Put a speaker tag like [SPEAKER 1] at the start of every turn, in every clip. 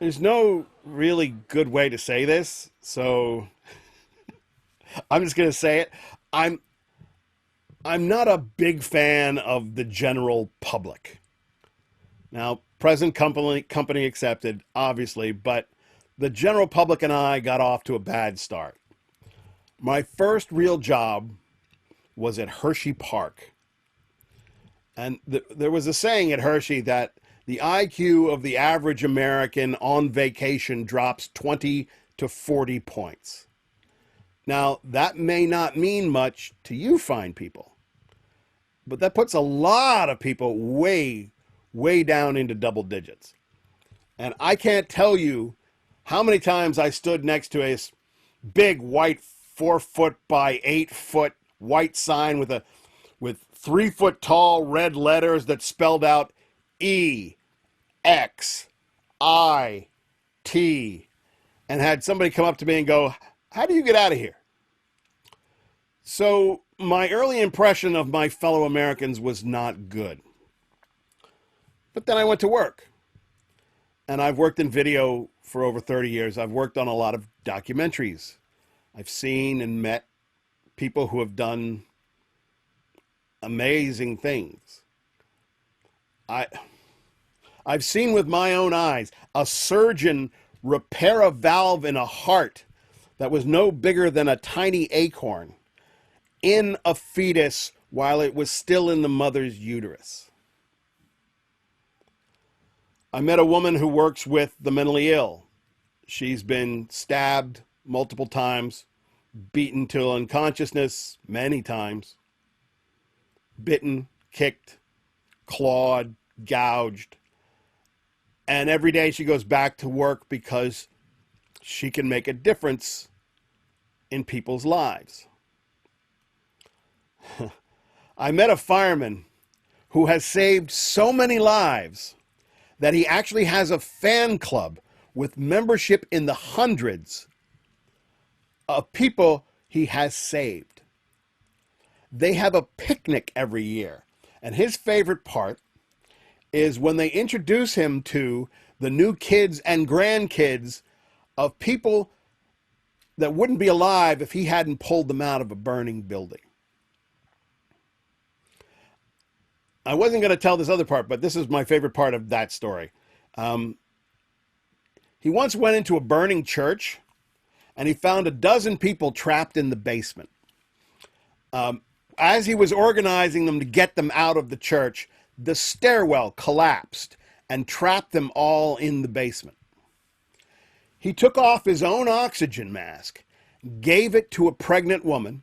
[SPEAKER 1] There's no really good way to say this, so I'm just gonna say it. I'm I'm not a big fan of the general public. Now, present company accepted, obviously, but the general public and I got off to a bad start. My first real job was at Hershey Park. And there was a saying at Hershey that the IQ of the average American on vacation drops 20 to 40 points. Now, that may not mean much to you fine people, but that puts a lot of people way down into double digits. And I can't tell you how many times I stood next to a big white 4 foot by 8 foot white sign with 3 foot tall red letters that spelled out EXIT, and had somebody come up to me and go, "How do you get out of here?" So my early impression of my fellow Americans was not good. But then I went to work. And I've worked in video for over 30 years. I've worked on a lot of documentaries. I've seen and met people who have done amazing things. I I've seen with my own eyes a surgeon repair a valve in a heart that was no bigger than a tiny acorn in a fetus while it was still in the mother's uterus. I met a woman who works with the mentally ill. She's been stabbed multiple times, beaten to unconsciousness many times, bitten, kicked, clawed, gouged. And every day she goes back to work because she can make a difference in people's lives. I met a fireman who has saved so many lives that he actually has a fan club with membership in the hundreds of people he has saved. They have a picnic every year. And his favorite part is when they introduce him to the new kids and grandkids of people that wouldn't be alive if he hadn't pulled them out of a burning building. I wasn't going to tell this other part, but this is my favorite part of that story. He once went into a burning church and he found a dozen people trapped in the basement. As he was organizing them to get them out of the church, the stairwell collapsed and trapped them all in the basement. He took off his own oxygen mask, gave it to a pregnant woman,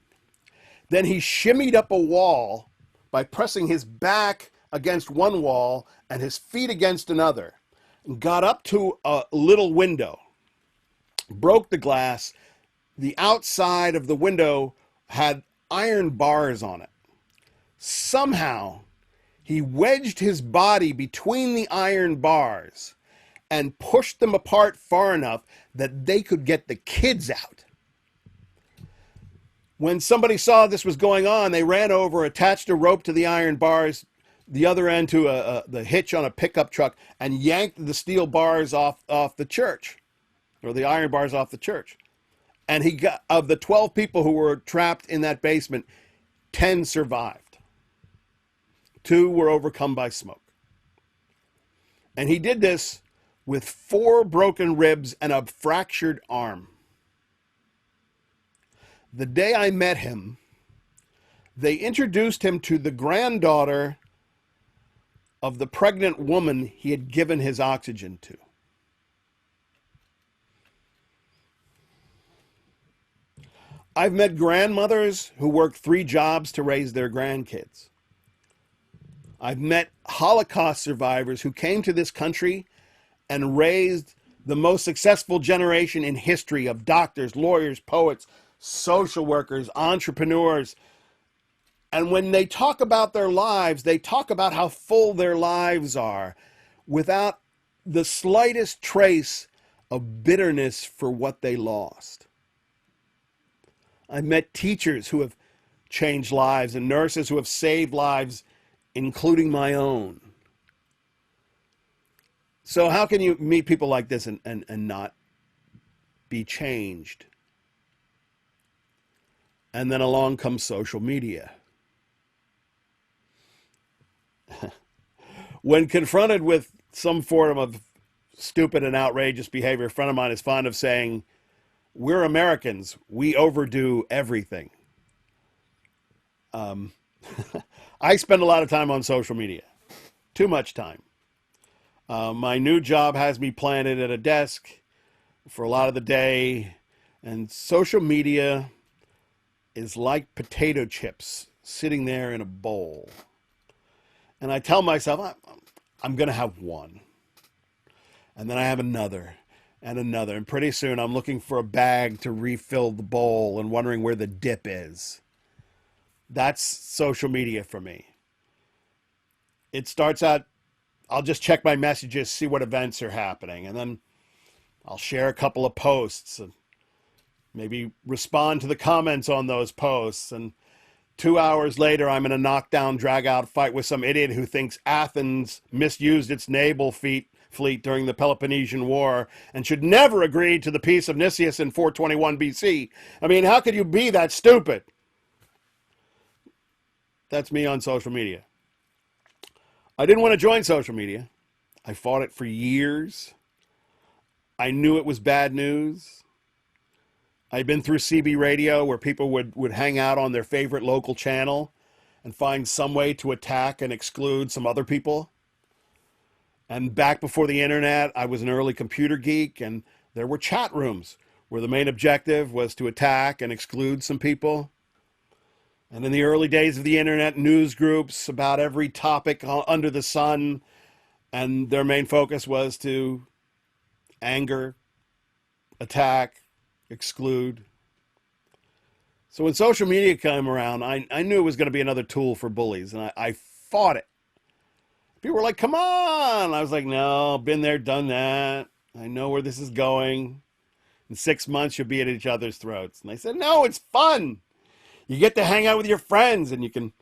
[SPEAKER 1] then he shimmied up a wall by pressing his back against one wall and his feet against another, and got up to a little window, broke the glass. The outside of the window had iron bars on it. Somehow, he wedged his body between the iron bars and pushed them apart far enough that they could get the kids out. When somebody saw this was going on, they ran over, attached a rope to the iron bars, the other end to the hitch on a pickup truck, and yanked the steel bars off the church, or the iron bars off the church. And he got, of the 12 people who were trapped in that basement, 10 survived. 2 were overcome by smoke. And he did this with 4 broken ribs and a fractured arm. The day I met him, they introduced him to the granddaughter of the pregnant woman he had given his oxygen to. I've met grandmothers who worked 3 jobs to raise their grandkids. I've met Holocaust survivors who came to this country and raised the most successful generation in history of doctors, lawyers, poets, social workers, entrepreneurs. And when they talk about their lives, they talk about how full their lives are without the slightest trace of bitterness for what they lost. I've met teachers who have changed lives and nurses who have saved lives, including my own. So how can you meet people like this and not be changed? And then along comes social media. When confronted with some form of stupid and outrageous behavior, a friend of mine is fond of saying, we're Americans, we overdo everything. I spend a lot of time on social media, too much time. My new job has me planted at a desk for a lot of the day, and social media is like potato chips sitting there in a bowl. And I tell myself, I'm going to have one. And then I have another and another. And pretty soon I'm looking for a bag to refill the bowl and wondering where the dip is. That's social media for me. It starts out, I'll just check my messages, see what events are happening. And then I'll share a couple of posts and maybe respond to the comments on those posts. And 2 hours later, I'm in a knockdown, drag-out fight with some idiot who thinks Athens misused its naval fleet during the Peloponnesian War and should never agree to the Peace of Nicias in 421 BC. I mean, how could you be that stupid? That's me on social media. I didn't want to join social media. I fought it for years. I knew it was bad news. I'd been through CB radio where people would hang out on their favorite local channel and find some way to attack and exclude some other people. And back before the internet, I was an early computer geek, and there were chat rooms where the main objective was to attack and exclude some people. And in the early days of the internet, news groups about every topic under the sun, and their main focus was to anger, attack, exclude. So when social media came around, I knew it was going to be another tool for bullies, and I fought it. People were like, come on. I was like, no, been there, done that. I know where this is going. In 6 months, you'll be at each other's throats. And I said, no, it's fun. You get to hang out with your friends, and you can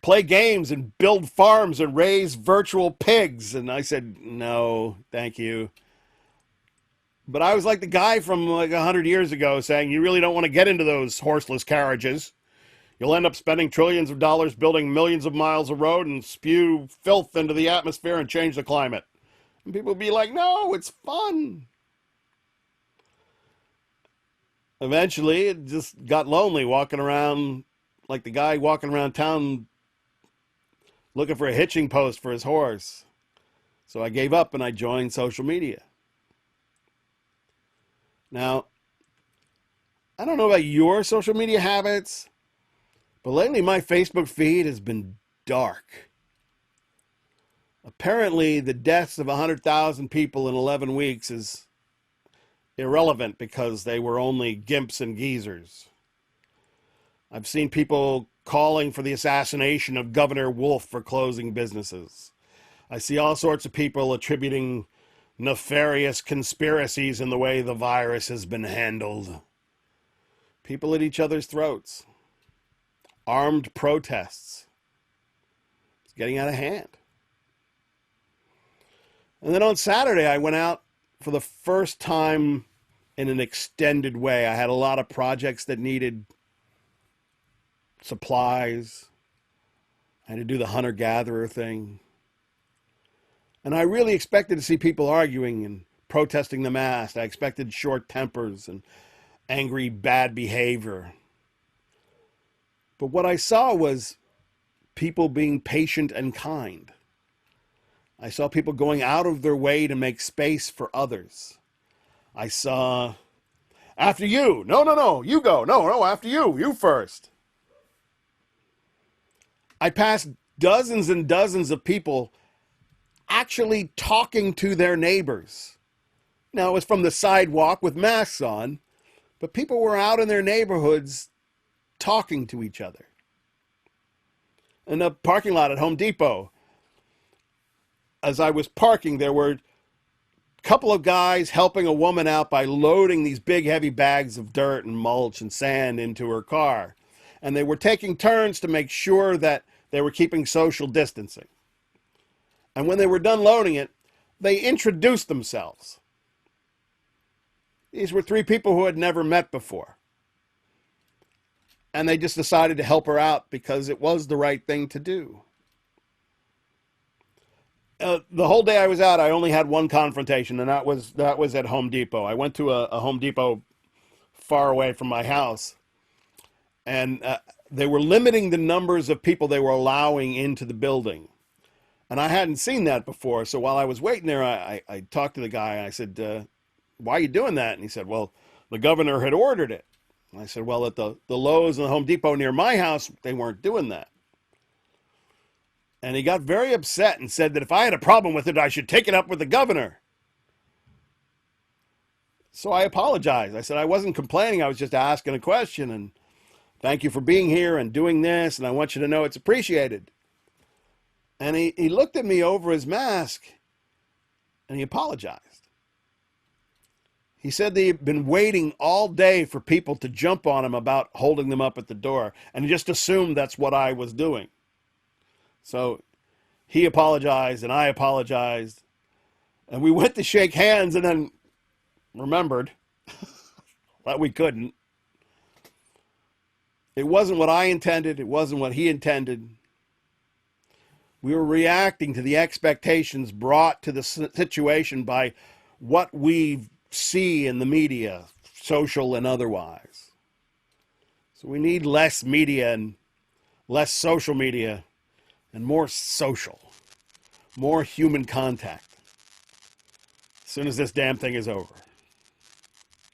[SPEAKER 1] play games and build farms and raise virtual pigs. And I said, no, thank you. But I was like the guy from like 100 years ago saying, you really don't want to get into those horseless carriages. You'll end up spending trillions of dollars building millions of miles of road and spew filth into the atmosphere and change the climate. And people would be like, no, it's fun. Eventually, it just got lonely walking around like the guy walking around town looking for a hitching post for his horse. So I gave up and I joined social media. Now, I don't know about your social media habits, but lately my Facebook feed has been dark. Apparently, the deaths of 100,000 people in 11 weeks is irrelevant because they were only gimps and geezers. I've seen people calling for the assassination of Governor Wolf for closing businesses. I see all sorts of people attributing nefarious conspiracies in the way the virus has been handled. People at each other's throats. Armed protests. It's getting out of hand. And then on Saturday, I went out for the first time in an extended way. I had a lot of projects that needed supplies. I had to do the hunter-gatherer thing. And I really expected to see people arguing and protesting the mask. I expected short tempers and angry, bad behavior. But what I saw was people being patient and kind. I saw people going out of their way to make space for others. I saw, after you. No, you go. No, after you. You first. I passed dozens and dozens of people actually talking to their neighbors. Now, it was from the sidewalk with masks on, but people were out in their neighborhoods talking to each other. In the parking lot at Home Depot, as I was parking, there were a couple of guys helping a woman out by loading these big, heavy bags of dirt and mulch and sand into her car. And they were taking turns to make sure that they were keeping social distancing. And when they were done loading it, They introduced themselves. These were three people who had never met before. And they just decided to help her out because it was the right thing to do. The whole day I was out, I only had one confrontation, and that was at Home Depot. I went to a Home Depot far away from my house, and they were limiting the numbers of people they were allowing into the building. And I hadn't seen that before, so while I was waiting there, I talked to the guy, and I said, why are you doing that? And he said, well, the governor had ordered it. And I said, well, at the Lowe's and the Home Depot near my house, they weren't doing that. And he got very upset and said that if I had a problem with it, I should take it up with the governor. So I apologized. I said I wasn't complaining. I was just asking a question. And thank you for being here and doing this. And I want you to know it's appreciated. And he looked at me over his mask and he apologized. He said that he'd been waiting all day for people to jump on him about holding them up at the door. And he just assumed that's what I was doing. So he apologized and I apologized. And we went to shake hands and then remembered that we couldn't. It wasn't what I intended. It wasn't what he intended. We were reacting to the expectations brought to the situation by what we see in the media, social and otherwise. So we need less media and less social media and more social, more human contact as soon as this damn thing is over.